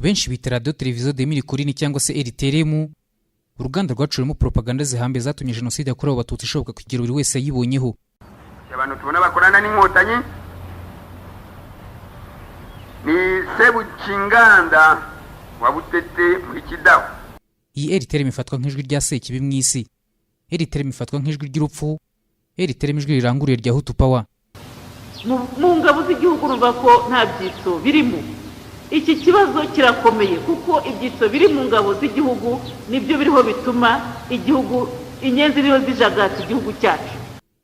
benshi bita radio televiziyo Demirikurine cyangwa se RTRM, uruganda rwacurimo propaganda zihambe zatumye jenoside yakorewe abatutsi ishoboka kugira buri wese yibonyeho. Abantu tubona bakorana n'inkotanyi ni Sebukinganda wa Butete muri Kidaho. Iyi RTRM ifatwa nk'ijwi rya Sekibi mu isi. RTRM ifatwa nk'ijwi ry'urupfu. RTRM ijwi riranguriye rya Hutu Power. Mu ngabo z'igihugu urumva ko nta byitso birimo. Iki kibazo kirakomeye kuko ibyitso biri mu ngabo z'igihugu nibyo biriho bituma igihugu inyenzi niho zijagata igihugu cyacu.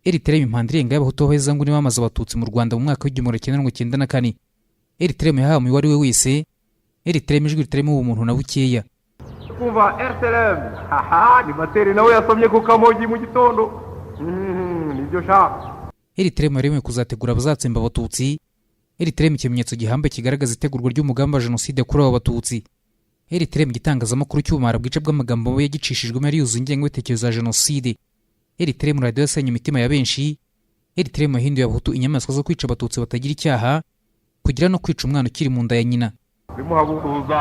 RTRM impandire y'abahutu baheza ngo ni bamaze abatutsi mu Rwanda mu mwaka w'1994. RTRM yahawe mu wari we wese. RTRM ijwi ritarimo umuntu na bukeya. Kumva RTRM ni materi nawe yasomye ku Kamonyi mu gitondo. Nibyo shaka. RTRM yaremwe kuzategura abazatsemba abatutsi. RTRM ikimenyetso gihambe kigaragaza itegurwa ry'umugambi wa jenoside yakorewe abatutsi. RTRM gitangazamakuru cy'ubumara bwica bw'amagambo yagicishijwe ari yuzuye ingengabitekerezo ya jenoside. RTRM radio yasenye imitima ya benshi. RTRM yahinduye abahutu inyamaswa zo kwica abatutsi batagira icyaha, kugira no kwica umwana ukiri mu nda ya nyina. Bimuhaguruza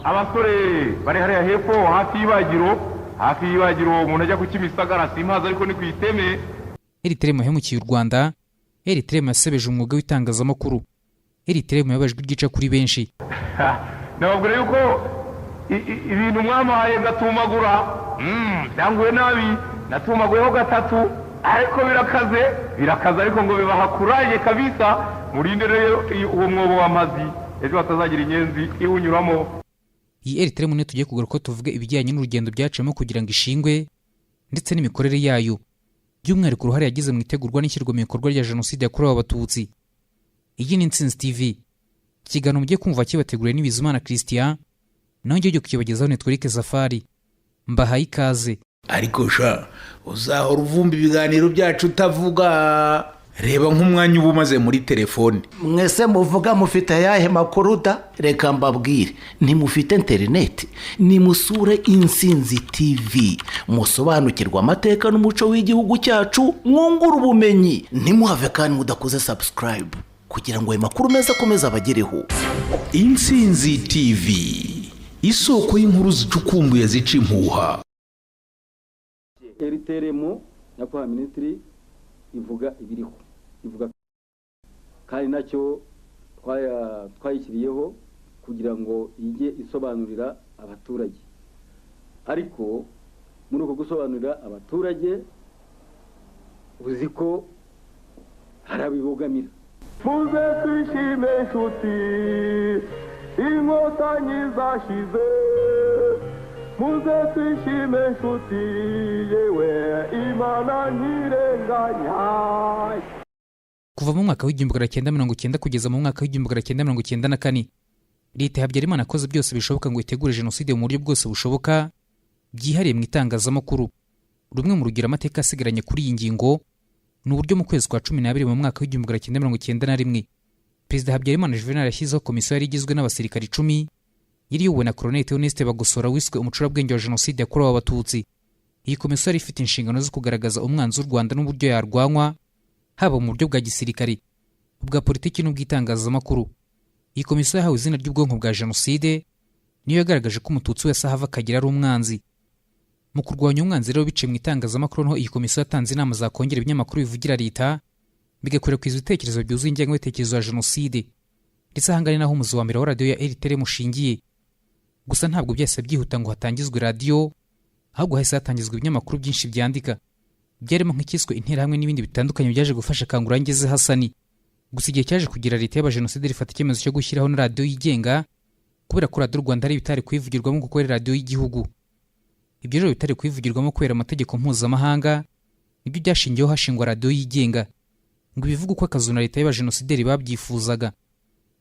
abasore bari hariya hepfo hafi y'ibagiro umuntu ajya ku Kimisagara simpaza ariko ni ku Iteme. RTRM yahemukiye u Rwanda. RTRM yasebeje umwuga w'itangazamakuru. RTRM yabajwe igica kuri benshi. Nababwira yuko ibintu mwamahaye gatumagura byanguye nabi, natumaguyeho gatatu ariko birakaze ariko ngo bibahakuraye kabisa. Murinde rero uwo mwobo w'amazi ejo batazagira inyenzi iwunyuramo. Iyi RTRM ne tugiye kugaruka ko tuvuge ibijyanye n'urugendo byacemo kugira ngo ishingwe ndetse n'imikorere yayo, by'umwihariko uruhare yagize mu itegurwa n'ishyirwa mu bikorwa rya jenoside yakorewe abatutsi. Iyi ni Intsinzi TV. Ikiganiro mugiye kumva kibateguriwe n'Ibizimana Christian, naho ngiye kukibagezaho Network Safari. Mbahaye ikaze. Ariko sha uzahora uvumba ibiganiro byacu utavuga. Reba nk'umwanya uba umaze muri telefone. Mwese muvuga mufite ayahe makuru da? Reka mbabwire, ntimufite interineti, nimusure Intsinzi TV, musobanukirwa amateka n'umuco w'igihugu cyacu, mwungura ubumenyi. Ntimuhave kandi mudakoze subscribe kugira ngo ayo makuru meza akomeze abagereho. Intsinzi TV, isoko y'inkuru zicukumbuye zica impuha. RTRM nyakubahwa Minisitiri ivuga ibiriho, ivuga kandi nacyo twayishyiriyeho kugira ngo ijye isobanurira abaturage. Ariko muri uko gusobanurira abaturage uzi ko hari abibogamira. Muze twishime nshuti inkotanyi zashize, muze twishime nshuti yewe Imana ntirenganya. Kuva mu mwaka w'1990 kugeza mu mwaka w'1994, Leta ya Habyarimana yakoze byose bishoboka ngo itegure jenoside mu buryo bwose bushoboka, byihariye mu itangazamakuru. Rumwe mu rugira amateka asigaranye kuri iyi ngingo ni uburyo mu kwezi kwa 12 mu mwaka w'1991 Perezida Habyarimana Juvenal yashyizeho komisiyo yari igizwe n'abasirikari 10 yari iyobowe na Colonel Theoneste Bagosora wiswe umucurabwenge wa jenoside yakorewe abatutsi. Iyi komisiyo yari ifite inshingano zo kugaragaza umwanzi w'u Rwanda n'uburyo yarwanywa, haba mu buryo bwa gisirikari, ubwa politiki n'ubwitangazamakuru. Iyi komisiyo yahawe izina ry'ubwonko bwa jenoside, niyo yagaragaje ko umututsi wese ahava akagira ari umwanzi. Mu kurwanya umwanzi rero biciye mu itangazamakuru niho iyi komisiyo yatanze inama za kongera ibinyamakuru bivugira Leta, bigakwirakwiza ibitekerezo byuzuye ingengabitekerezo ya jenoside. Ndetse ahangane naho umuzi wa mbere wa radio ya RTRM ushingiye. Gusa ntabwo byose byihuta ngo hatangizwe radio, ahubwo hahise hatangizwa ibinyamakuru byinshi byandika. Byarimo nk'ikiswe Interahamwe n'ibindi bitandukanye byaje gufasha Kangura Ngeze Hasani. Gusa igihe cyaje kugira Leta y'abajenoside rifata icyemezo cyo gushyiraho na radio yigenga, kubera ko Radio Rwanda ari bitari kwivugirwamo kuko ari radio y'igihugu. Ibyo rero bitari kwivugirwamo kubera amategeko mpuzamahanga, nibyo byashingiyeho hashingwa radio yigenga ngo bivuga uko akazu na Leta y'abajenosideri babyifuzaga.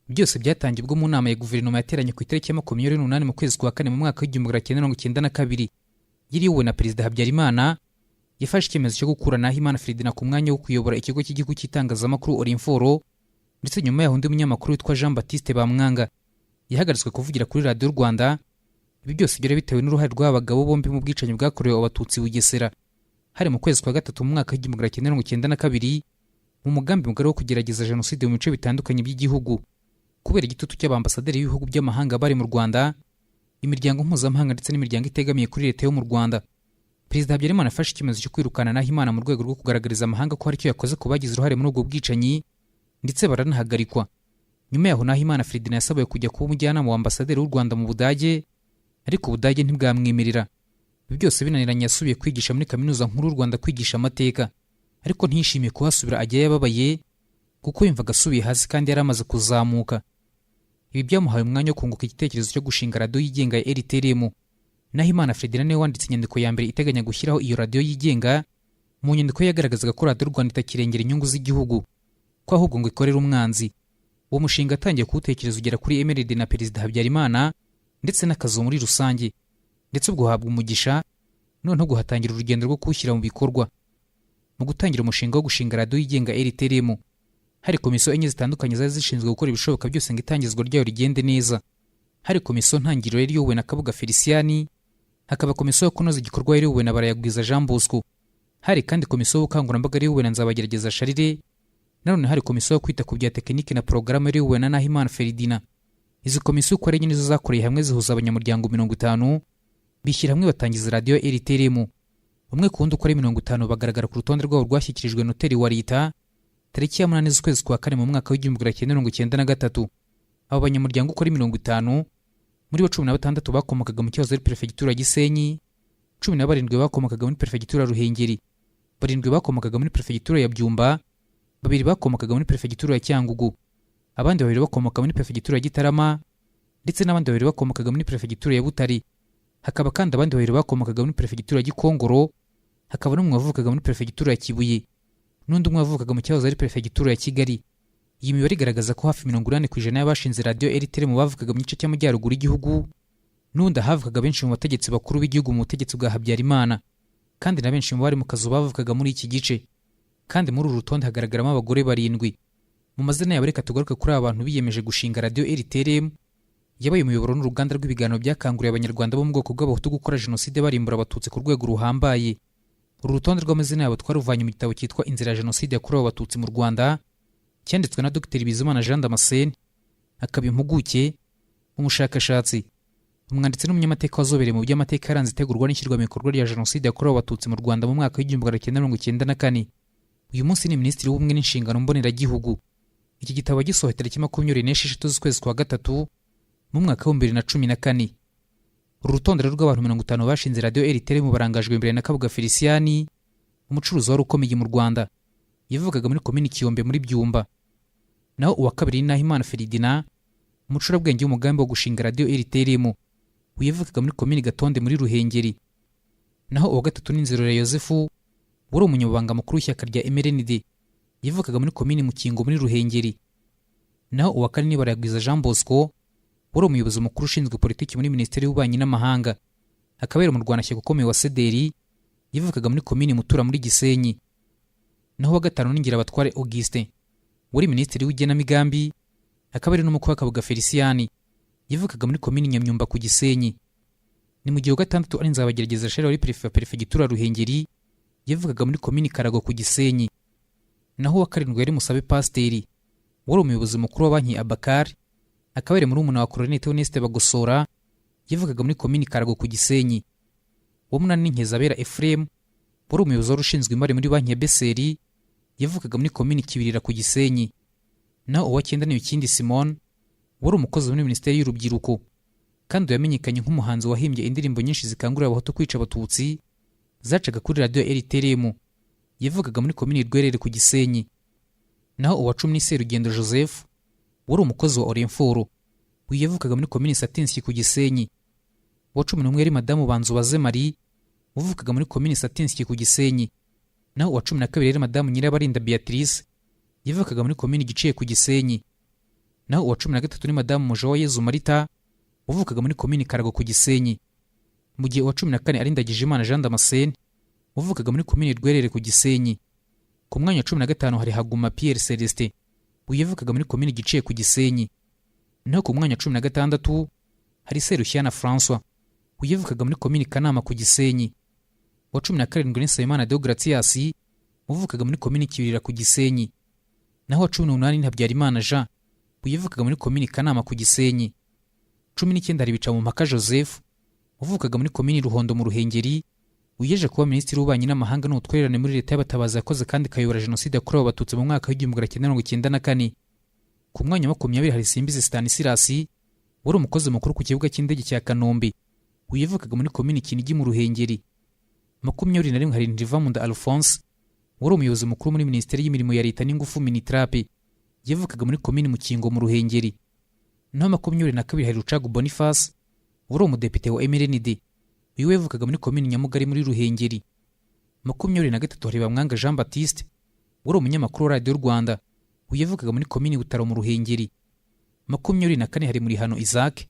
Byose byatangiye ubwo mu nama ya guverinoma yateranye ku itariki ya 28 mu kwezi kwa 4 mu mwaka w'1992 yiriwe na Perezida Habyarimana, yafashe icyemezo cyo gukura Nahimana Ferdinand ku mwanya wo kuyobora ikigo cy'igihugu cy'itangazamakuru Orinforo, ndetse nyuma yaho undi munyamakuru witwa Jean Baptiste Bamwanga yahagaritswe kuvugira kuri Radio Rwanda. Ibi byose byari bitewe n'uruhare rw'abagabo bombi mu bwicanyi bwakorewe abatutsi Bugesera hari mu kwezi kwa 3 mu mwaka w'1992 mu mugambi mugari wo kugerageza jenoside mu bice bitandukanye by'igihugu. kubera igitutu cy'abambasaderi b'ibihugu by'amahanga bari mu Rwanda, imiryango mpuzamahanga ndetse n'imiryango itegamiye kuri leta yo mu Rwanda. Perezida Habyarimana afashe icyemezo cyo kwirukana Nahimana mu rwego rwo kugaragariza amahanga ko hari icyo yakoze ku bagize uruhare muri ubwo bwicanyi, ndetse baranahagarikwa. Nyuma yaho Nahimana Ferdinand yasabiwe kujya kuba umujyanama wa ambasaderi w'u Rwanda mu Budage, ariko Ubudage ntibwamwemerera. Ibi byose binaniranye yasubiye kwigisha muri kaminuza nkuru y'u Rwanda kwigisha amateka, ariko ntiyishimiye kuhasubira, ajya yababaye kuko yumvaga asubiye hasi kandi yari amaze kuzamuka. Ibi byamuhaye umwanya wo kunguka igitekerezo cyo gushinga radiyo yigenga ya RTRM. Nahimana Ferdinand niwe wanditse inyandiko ya mbere iteganya gushyiraho iyo radiyo yigenga. Mu nyandiko ye yagaragazaga ko radiyo Rwanda itakirengera inyungu z'igihugu, ko ahubwo ngo ikorera umwanzi. Uwo mushinga atangiye kuwutekereza ugera kuri emeride na Perezida Habyarimana ndetse n'akazu muri rusange, ndetse ubwo habwa umugisha noneho guhatangira urugendo rwo kuwushyira mu bikorwa. Mu gutangira umushinga wo gushinga radiyo yigenga RTRM, hari komisiyo enye zitandukanye zari zishinzwe gukora ibishoboka byose ngo itangizwa ryayo rigende neza. Hari komisiyo ntangiriro yari iyobowe na Kabuga Feliciani, hakaba komisiyo yo kunoza igikorwa yari iyobowe na Barayagwiza Jean Bosco, hari kandi komisiyo y'ubukangurambaga yari iyobowe na Nzabagerageza Charles, nanone hari komisiyo yo kwita ku bya tekinike na porogaramu yari iyobowe na Nahimana Ferdinand. Izi komisiyo uko ari enye nizo zakoreye hamwe zihuza abanyamuryango 50 bishyira hamwe batangiza radiyo RTRM. Umwe ku wundi uko ari 50 bagaragara ku rutonde rwabo rwashyikirijwe noteri wa leta tariki ya 8 z'ukwezi kwa kane mu mwaka w'1993. Abo banyamuryango uko ari 50, muri bo 16 bakomokaga mu cyahoze ari perefegitura ya Gisenyi, 17 bakomokaga muri perefegitura ya Ruhengeri, 7 bakomokaga muri perefegitura ya Byumba, 2 bakomokaga muri perefegitura ya Cyangugu, abandi 2 bakomoka muri perefegitura ya Gitarama, ndetse n'abandi 2 bakomokaga muri perefegitura ya Butare. Hakaba kandi abandi 2 bakomokaga muri perefegitura ya Gikongoro, hakaba n'umwe wavukaga muri perefegitura ya Kibuye, n'undi umwe wavukaga mu cyahoze ari perefegitura ya Kigali. Iyi mibare igaragaza ko hafi 80% y'abashinze radiyo RTRM bavukaga mu gice cy'amajyaruguru y'igihugu, n'undi havukaga benshi mu bategetsi bakuru b'igihugu mu butegetsi bwa Habyarimana, kandi na benshi mu bari mu kazu bavukaga muri iki gice. Kandi muri uru rutonde hagaragaramo abagore 7. Mu mazina yabo reka tugaruke kuri abantu biyemeje gushinga radiyo RTRM. Yabaye umuyoboro n'uruganda rw'ibiganiro byakanguriye abanyarwanda bo mu bwoko bw'abahutu gukora jenoside barimbura abatutsi ku rwego ruhambaye. Uru rutonde rw'amazina yabo twaruvanye mu gitabo cyitwa Inzira ya Jenoside yakorewe abatutsi mu Rwanda, cyanditswe na Dr Bizimana Jean Damascene, akaba impuguke, umushakashatsi, umwanditsi n'umunyamateka wazobereye mu by'amateka yaranze itegurwa n'ishyirwa mu bikorwa rya jenoside yakorewe abatutsi mu Rwanda mu mwaka w'1994. Uyu munsi ni Minisitiri w'Ubumwe n'Inshingano Mboneragihugu. Iki gitabo gisohoye tariki 26 z'ukwezi kwa gatatu mu mwaka wa 2014. Uru rutonde rw'abantu 50 bashinze radiyo RTRM barangajwe imbere na Kabuga Feliciani, umucuruzi wari ukomeye mu Rwanda, yavugaga muri komini Kiyombe muri Byumba. Naho uwa kabiri ni Nahimana Ferdinand, umucurabwenge w'umugambi wo gushinga radiyo RTRM, uyavugaga muri komini Gatonde muri Ruhengeri. Naho uwa gatatu ni Nzirore Yosefu, wari umunyamabanga mukuru w'ishyaka rya MRND, yavugaga muri komini Mukingo muri Ruhengeri. Naho uwa kane ni Barayagwiza Jean Bosco, wari umuyobozi mukuru ushinzwe politiki muri Minisiteri y'Ububanyi n'Amahanga, akabera mu Rwanda ukomeye wa Sederi, yavugaga muri komini Mutura muri Gisenyi. Naho uwa gatanu ni Ngirabatware Augustin, wari Minisitiri w'Igenamigambi, akabera n'umukuru wa Kabuga Feliciani, yavugaga muri komini Nyamyumba ku Gisenyi. Ni mu gihe wa gatandatu ari Nzabagerageza Charles wari perefegitura Ruhengeri, yavugaga muri komini Karago ku Gisenyi. Naho uwa karindwi yari Musabe Pasteri, wari umuyobozi mukuru wa banki Abakari, akabere muri umuna wa Colonel Theoneste Bagosora, yavugaga muri komini Karago ku Gisenyi. Uwa munani ni Nkezabera Ephraim, wari umuyobozi wari ushinzwe imari muri banki ya Beseri, yavugaga muri komini Kibirira ku Gisenyi. Naho uwa 9 ni Bikindi Simon, wari umukozi muri Minisiteri y'Urubyiruko, kandi yamenyekanye nk'umuhanzi wahimbye indirimbo nyinshi zikangurira abahutu kwica abatutsi, zacaga kuri radiyo RTRM, yavugaga muri komini Rwerere ku Gisenyi. Naho uwa 10 ni Serugendo Joseph, wari umukozi wa Orenforo, yavugaga muri komini Satinski ku Gisenyi. Uwa 11 yari Madamu Banzubaze Marie, wavugaga muri komini Satinski ku Gisenyi. Naho uwa 12 yari Madamu Nyirabarinda Beatrice, yavugaga muri komini Giciye ku Gisenyi. Naho uwa 13 ni Madamu Mujawayezu Marita, wavugaga muri komini Karago ku Gisenyi. Mu gihe uwa 14 ari Ndagijimana Jean Damascene, wavugaga muri komini Rwerere ku Gisenyi. Ku mwanya wa 15 hari Haguma Pierre Celestin, yavugaga muri komini Giciye ku Gisenyi. Naho ku mwanya wa 16 hari Serushyana François, yavugaga muri komini Kanama ku Gisenyi. Wa 17 ni Nsabimana Deogratias, wavugaga muri komini Kibirira ku Gisenyi. Naho wa 18 ni Habyarimana Jean, uyavukaga muri komini Kanama ku Gisenyi. 19 hari Bicamumpaka Joseph uvukaga muri komini Ruhondo mu Ruhengeri, uyeje kuba minisitiri w'ububanyi n'amahanga n'ubutwererane muri leta y'abatabazi yakoze kandi kayobora jenoside yakorewe abatutsi mu mwaka w'1994. Ku mwanya wa 20 hari Simbizi Stanislas wari umukozi mukuru ku kibuga cy'indege cya Kanombe, uyavukaga muri komini Kinigi mu Ruhengeri. 21 hari Ndivamunda Alphonse wari umuyobozi mukuru muri minisiteri y'imirimo ya leta n'ingufu Minitrape, yavukaga muri komini Mukingo mu Ruhengeri. Naho 22 hari Rucagu Boniface wari umudepite wa MRND, uyu yavukaga muri komini Nyamugari muri Ruhengeri. 23 hari Bamwanga Jean Baptiste wari umunyamakuru wa Radio Rwanda, uyavukaga muri komini Butaro mu Ruhengeri. 24 hari Murihano Isaac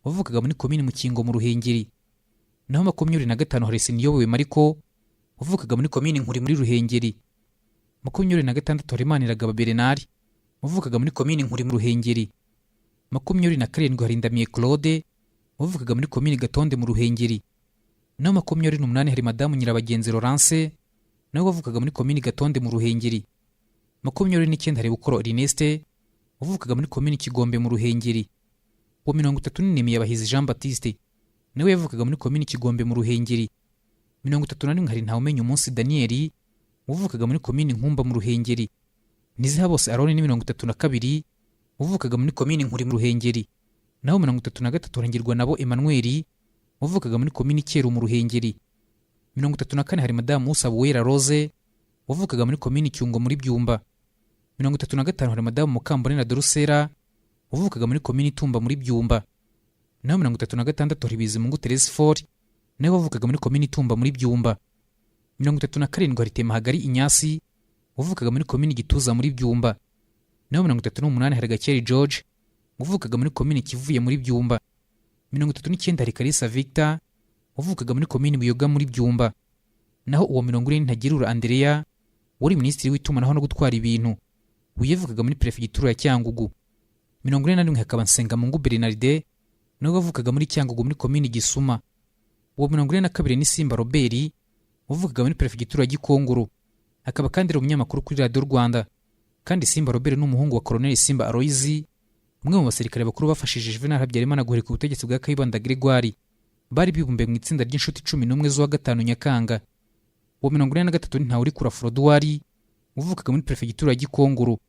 wavukaga muri komini Mukingo mu Ruhengeri. Naho 25 hari Siniyobowe Mariko wavukaga muri komini Nkuri muri Ruhengeri. 26 hari Maniragaba Bernard wavukaga muri komini Nkuri mu Ruhengeri. 27 hari Ndamiye Claude wavukaga muri komini Gatonde mu Ruhengeri. Naho 28 hari Madamu Nyirabagenzi Laurence nawe wavukaga muri komini Gatonde mu Ruhengeri. 29 hari Bukoro Erneste wavukaga muri komini Kigombe mu Ruhengeri. Wa 34 Yabahizi Jean Baptiste nawe yavukaga muri komini Kigombe mu Ruhengeri. 31 hari Ntawumenya Umunsi Daniel wavukaga muri komini Nkumba mu Ruhengeri. Niziha bose Aroni ni 32 wavukaga muri komini Nkuri mu Ruhengeri. Naho 33 harangirwa nabo Emmanuel wavukaga muri komini Cyeru mu Ruhengeri. 34 hari Madamu Usabuwera Rose wavukaga muri komini Cyungo muri Byumba. 35 hari Madamu Mukambonera Dorusera wavukaga muri komini Tumba muri Byumba. Naho 36 hari Bizimungu Teresfort nawe wavukaga muri komini Tumba muri Byumba. 37 hari Temahagari Inyasi wavukaga muri komini Gituza muri Byumba. Naho 38 hari Gakeri George wavukaga muri komini Kivuye muri Byumba. 39 hari Kalisa Victor wavukaga muri komini Buyoga muri Byumba. Naho uwo 40 Ntagirura Andrea wari minisitiri w'itumanaho no gutwara ibintu, uyavukaga muri prefegitura ya Cyangugu. 41 hakaba Nsengamungu Bernarde nawe wavukaga muri Cyangugu muri komini Gisuma. Uwo 42 ni Simba Robert wavukaga muri prefegitura ya Gikongoro, akaba kandi ari umunyamakuru kuri Radio Rwanda. Kandi Simba Robert ni umuhungu wa Colonel Simba Aloyizi, umwe mu basirikare bakuru bafashije Juvenal Habyarimana guhirika ubutegetsi bwa Kayibanda Gregoire. Bari bibumbe mu itsinda ry'inshuti 11 z'uwa 5 Nyakanga. Uwo 43 ni Ntawurikura Frodouari uvukaga muri prefegitura ya Gikongoro,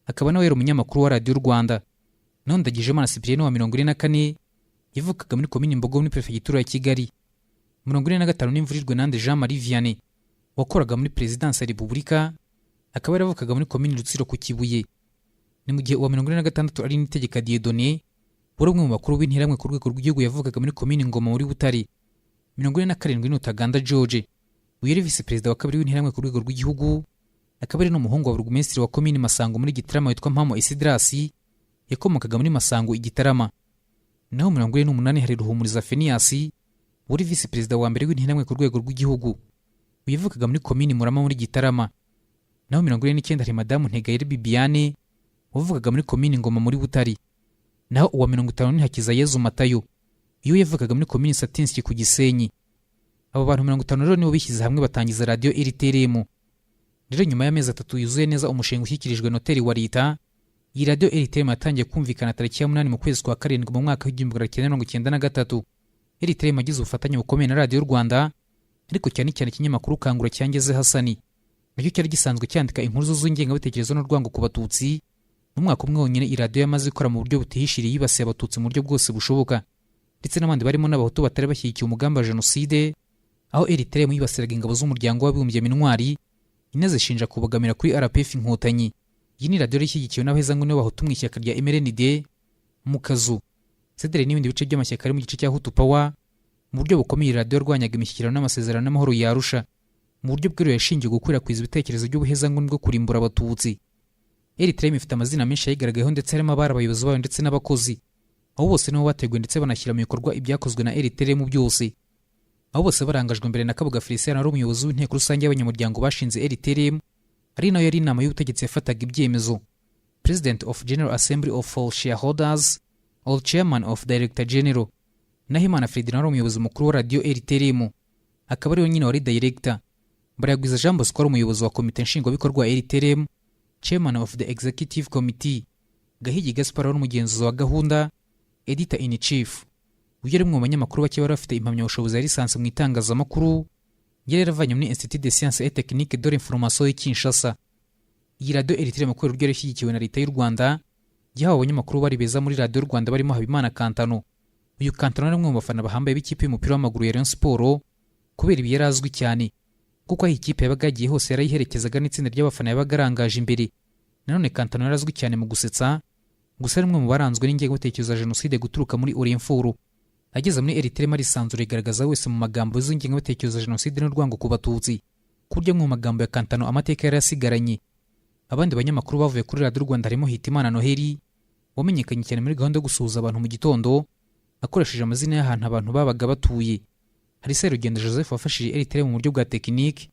akaba nawe yari umunyamakuru wa Radio Rwanda. Naho Ndagijimana Cyprien wa 44 yavukaga muri komini Mbogo muri prefegitura ya Kigali. 45 ni Mvurirwe Nande Jean Marie Vianney wakoraga muri Presidence ya Repubulika, akaba yaravukaga muri komini Rutsiro ku Kibuye. Ni mu gihe uwa 46 ari Nitegeka Dieudonné wari umwe mu bakuru b'intiramwe ku rwego rw'igihugu yavukaga muri komini Ngoma muri Butare. 47 ni Utaganda George uyari vice perezida wa kabiri w'intiramwe ku rwego rw'igihugu, akaba ari n'umuhungu wa burugumesitiri wa komini Masango muri Gitarama witwa Mpamo Isidras yakomokaga muri Masango Igitarama. Naho 48 hari Ruhumuriza Phineas wari vice perezida wa mbere w'intiramwe ku rwego rw'igihugu, uyavukaga muri komini Murama muri Gitarama. Naho 49 hari Madamu Ntegayire Bibiane wavukaga muri komini Ngoma muri Butare. Naho uwa 50 ni Hakizayezu Matayo iyo yavukaga muri komini Satinski ku Gisenyi. Abo bantu 50 rero nibo bishyize hamwe batangiza Radio RTRM. Rero nyuma y'amezi 3 yuzuye neza umushinga ushyikirijwe noteri wa leta, iyi Radio RTRM yatangiye kumvikana tariki ya 8 mu kwezi kwa 7 mu mwaka w'1993. RTRM yagize ubufatanye bukomeye na Radio Rwanda, ariko cyane cyane ikinyamakuru Kangura cyangeze Hasani nacyo cyari gisanzwe cyandika inkuru z'ingengabitekerezo n'urwango ku Batutsi. Mu mwaka umwe wonyine iradiyo yamaze gukora mu buryo butihishiriye yibasiye Abatutsi mu buryo bwose bushoboka, ndetse n'abandi barimo n'Abahutu batari bashyigikiye umugambi wa jenoside, aho RTRM yibasiraga ingabo z'umuryango w'abibumbye Minwari inazishinja kubogamira kuri RPF Inkotanyi. Iyi ni radiyo ishyigikiwe n'abahezanguni b'Abahutu mu ishyaka rya MRND, Mukazu, Cedere n'ibindi bice by'amashyaka ari mu gice cya Hutu Power. Mu buryo bukomeye radiyo rwanyaga imishyikirano n'amasezerano n'amahoro yarusha, mu buryo bw'ero yashingiye gukwirakwiza ibitekerezo by'ubuhezanguni bwo kurimbura Abatutsi. RTRM ifite amazina menshi yayigaragayeho ndetse harimo abari abayobozi bayo ndetse n'abakozi, aho bose nibo bateguye ndetse banashyira mu bikorwa ibyakozwe na RTRM byose. Aho bose barangajwe imbere na Kabuga Felicien ari umuyobozi w'inteko rusange y'abanyamuryango bashinze RTRM, ari nayo yari inama y'ubutegetsi yafataga ibyemezo. President of General Assembly of all Shareholders, all Chairman of Director General. Nahimana Ferdinand ari umuyobozi mukuru wa Radio RTRM, akaba ari nyine wari director. Barayagwiza Jean Bosco ari umuyobozi wa komite nshingwabikorwa wa RTRM, Chairman of the Executive Committee. Gahigi Gaspard n'umugenzuzi wa gahunda editor in chief. Uyu ari mu banyamakuru bake bari bafite impamyabushobozi ya lisansi mu itangazamakuru, yari yaravanye muri Institut de Sciences et Techniques de l'Information y'i Kinshasa. Iyi radio RTL makuru ryo yashyigikiwe na leta y'u Rwanda, gihawe abanyamakuru bari beza muri radio y'u Rwanda barimo Habimana Kantano. Uyu Kantano ari umwe mu bafana bahambaye b'ikipe y'umupira w'amaguru ya Rayon Sport, kubera ibi yarazwi cyane kuko aho ikipe yabaga yagiye hose yarayiherekezaga n'itsinda ry'abafana yabaga arangaje imbere. Nanone Kantano yarazwi cyane mu gusetsa, gusa ari umwe mu baranzwe n'ingengabitekerezo ya jenoside guturuka muri Orient. Ageze muri RTL marisanzure igaragaza wese mu magambo y'ingengabitekerezo ya jenoside n'urwango ku Batutsi. Kurya mu magambo ya Kantano amateka yari yasigaranye. Abandi banyamakuru bavuye kuri Radio Rwanda harimo Hitimana Noheli, wamenyekanye cyane muri gahunda yo gusuhuza abantu mu gitondo akoresheje amazina y'ahantu abantu babaga batuye. Hari Serugendo Joseph wafashije RTL mu buryo bwa tekinike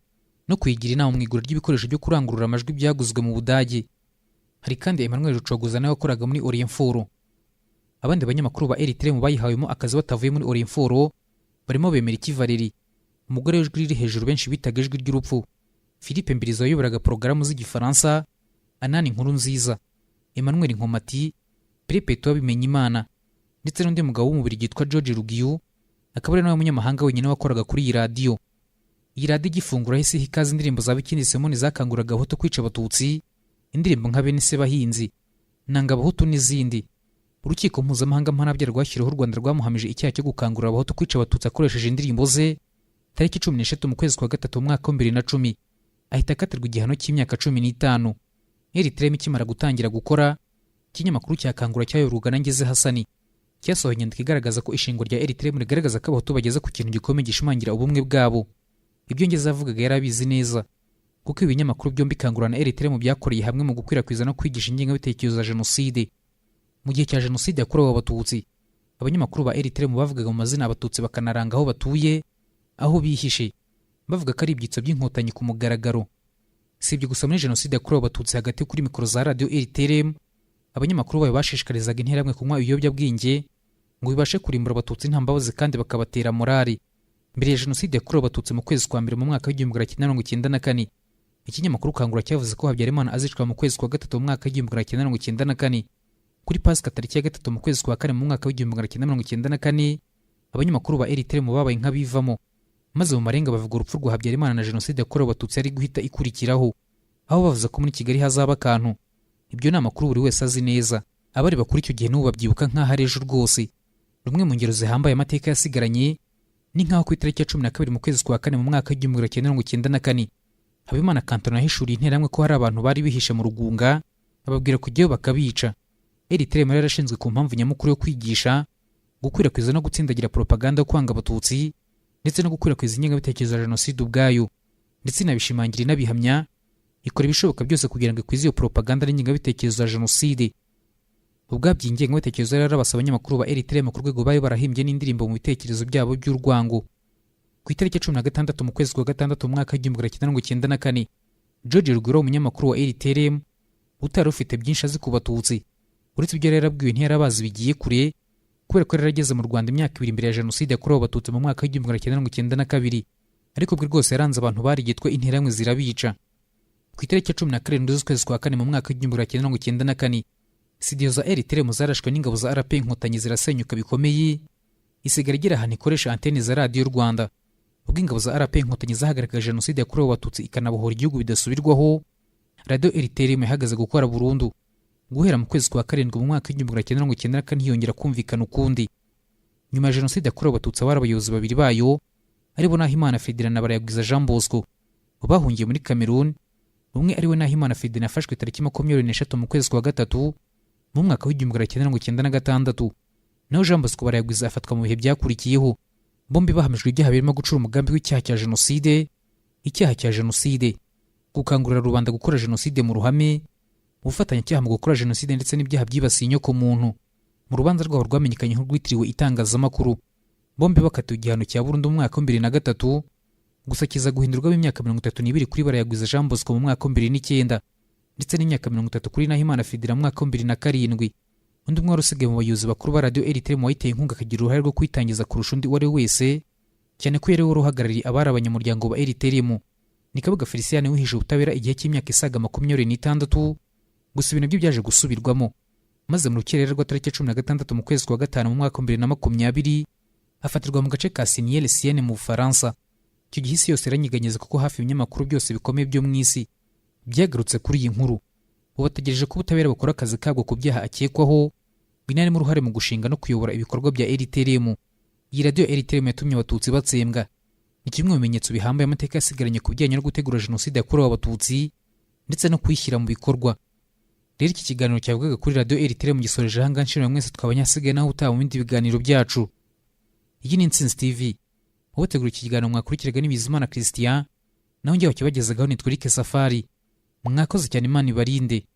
no kuyigira inama mu igura ry'ibikoresho byo kurangurura amajwi byaguzwe mu Budage. Hari kandi Emmanuel Rucogoza nawe wakoraga muri Orient. Abandi banyamakuru ba RTL mu bayihawemo akazi batavuye muri Orient barimo Bemeriki Valeri, umugore w'ijwi riri hejuru benshi bitaga ijwi ry'urupfu, Philippe Mbirizo wayoboraga porogaramu z'igifaransa, Anani Nkuru Nziza, Emmanuel Nkomati, Perpetua Bimenyimana, ndetse n'undi mugabo w'umubiri yitwa George Rugiyu, akaba ari nawe munyamahanga wenyine wakoraga kuri iyi radio. Iyi radio igifungura hisi hikaza indirimbo za Bikindi Simoni zakanguraga Abahutu kwica Abatutsi, indirimbo nka Bene se bahinzi, Nanga Abahutu n'izindi. Urukiko mpuzamahanga mpanabyaha rwashyiriweho u Rwanda rwamuhamije icyaha cyo gukangurira Abahutu kwica Abatutsi akoresheje indirimbo ze tariki 13 mu kwezi kwa gatatu mu mwaka wa 2010, ahita akatirwa igihano cy'imyaka 15. RTL ikimara gutangira gukora, ikinyamakuru cyakangura cyayoborwaga na Ngeze Hasani cyasohoye inyandiko igaragaza ko ishingwa rya RTL rigaragaza ko Abahutu bageze ku kintu gikomeye gishimangira ubumwe bwabo. Ibyo Ngeze avugaga yarabizi neza kuko ibinyamakuru byombi kangura na RTL mu byakoreye hamwe mu gukwirakwiza no kwigisha ingengabitekerezo za jenoside. Mu gihe cya jenoside yakorewe Abatutsi, abanyamakuru ba RTL mu bavugaga mu mazina Abatutsi bakanaranga aho batuye, aho bihishe, bavuga ko ari ibyitso by'inkotanyi ku mugaragaro. Si ibyo gusa, muri jenoside yakorewe Abatutsi hagati kuri mikoro za radio RTL, abanyamakuru bayo bashishikarizaga interahamwe kunywa ibiyobyabwenge ngo bibashe kurimbura Abatutsi nta mbabazi kandi bakabatera morali. Mbere ya jenoside yakorewe Abatutsi mu kwezi kwa mbere mu mwaka wa 1994, ikinyamakuru kangura cyavuze ko Habyarimana azicwa mu kwezi kwa gatatu mu mwaka wa 1994. Kuri Pasika tariki ya gatatu mu kwezi kwa kane mu mwaka wa 1994, abanyamakuru ba RTL mu babaye nk'abivamo, maze mu marenga bavuga urupfu rwa Habyarimana na jenoside yakorewe Abatutsi ari guhita ikurikiraho, aho bavuze ko muri Kigali hazaba akantu. Ibyo ni amakuru buri wese azi neza, abari bakuri icyo gihe n'ubu babyibuka nk'aho ari ejo rwose. Rumwe mu ngero zihambaye amateka yasigaranye ni nk'aho ku itariki ya 12 mu kwezi kwa kane mu mwaka wa 1994, Habimana Kantano yahishuriye interahamwe ko hari abantu bari bihishe mu Rugunga, ababwira kujyayo bakabica. RTL yari yarashinzwe ku mpamvu nyamukuru yo kwigisha, gukwirakwiza no gutsindagira propaganda yo kwanga Abatutsi, ndetse no gukwirakwiza ingengabitekerezo ya jenoside ubwayo, ndetse inabishimangira inabihamya, ikora ibishoboka byose kugira ngo ikwize iyo propaganda n'ingengabitekerezo ya jenoside. Ubwabyo ingengabitekerezo yari yarabasa abanyamakuru ba RTL ku rwego bari barahimbye n'indirimbo mu bitekerezo byabo by'urwango. Ku itariki ya 16 mu kwezi kwa gatandatu mu mwaka wa 1994, George Rugiro umunyamakuru wa RTL utari ufite byinshi azi ku Batutsi, uretse ibyo yarabwiwe ntiyarabazi bigiye kure kubera ko yarageze mu Rwanda imyaka 2 imbere ya jenoside yakorewe Abatutsi mu mwaka wa 1992, ariko bwe rwose yaranze abantu bari gitwe interahamwe zirabica. Ku itariki ya 17 z'ukwezi kwa kane mu mwaka wa 1994, studio za RTL zarashwe n'ingabo za RP Inkotanyi zirasenyuka bikomeye, isigara igira ahantu ikoresha antene za Radio Rwanda. Ubwo ingabo za RP Inkotanyi zahagarikaga jenoside yakorewe Abatutsi ikanabohora igihugu bidasubirwaho, Radio RTL ihagaze gukora burundu. Guhera mu kwezi kwa karindwi mu mwaka wa 1994 ntiyongera kumvikana ukundi. Nyuma ya jenoside yakorewe Abatutsi abari abayobozi babiri bayo, aribo Nahimana Ferdinand na Barayagwiza Jean Bosco, bahungiye muri Cameroon. Umwe ariwe Nahimana Ferdinand yafashwe tariki 23 mu kwezi kwa gatatu mu mwaka wa 1996, naho Jean Bosco Barayagwiza afatwa mu bihe byakurikiyeho. Bombi bahamijwe ibyaha birimo gucura umugambi w'icyaha cya jenoside, icyaha cya jenoside, gukangurira rubanda gukora jenoside mu ruhame, ubufatanyacyaha mu gukora jenoside ndetse n'ibyaha byibasiye inyoko muntu. Mu rubanza rwabo rwamenyekanye nk'urwitiriwe itangazamakuru, bombi bakatiwe igihano cya burundu mu mwaka wa 2003, gusa kiza guhindurwamo imyaka 32 kuri Barayagwiza Jean Bosco mu mwaka wa 2009, ndetse n'imyaka 30 kuri Nahimana Ferdinand mu mwaka wa 2007. Undi umwe wari usigaye mu bayobozi bakuru ba Radio RTL mu wayiteye inkunga akagira uruhare rwo kwitangiza kurusha undi uwari wese, cyane ko yari uhagarariye abari abanyamuryango ba RTL. Ni Kabuga Felicien wihije ubutabera igihe cy'imyaka isaga 26, gusa ibintu byo byaje gusubirwamo. maze mu rukerera rwa tariki 16 mu kwezi kwa gatanu mu mwaka 2020 afatirwa mu gace ka Saint-Sienne mu Bufaransa. Icyo gihe isi yose iranyeganyeza kuko hafi ibinyamakuru byose bikomeye byo mu isi byagarutse kuri iyi nkuru. Ubu bategereje ko ubutabera bukora akazi kabwo ku byaha akekwaho, binarimo uruhare mu gushinga no kuyobora ibikorwa bya RTLM. Iyi radiyo RTLM yatumye abatutsi batsembwa. Ni kimwe mu bimenyetso bihambaye amateka yasigaranye ku bijyanye no gutegura jenoside yakorewe abatutsi ndetse no kuyishyira mu bikorwa. Rero iki kiganiro cyavugaga kuri radiyo RTLM gisoreje ahanga nshimira mwese twabanyasigaye naho utaha mu bindi biganiro byacu. Iyi ni Intsinzi TV. Ubategura iki kiganiro mwakurikiraga ni Bizimana Christian, naho njye wakibagezagaho ni Twirike Safari. Mwakoze cyane, Imana ibarinde.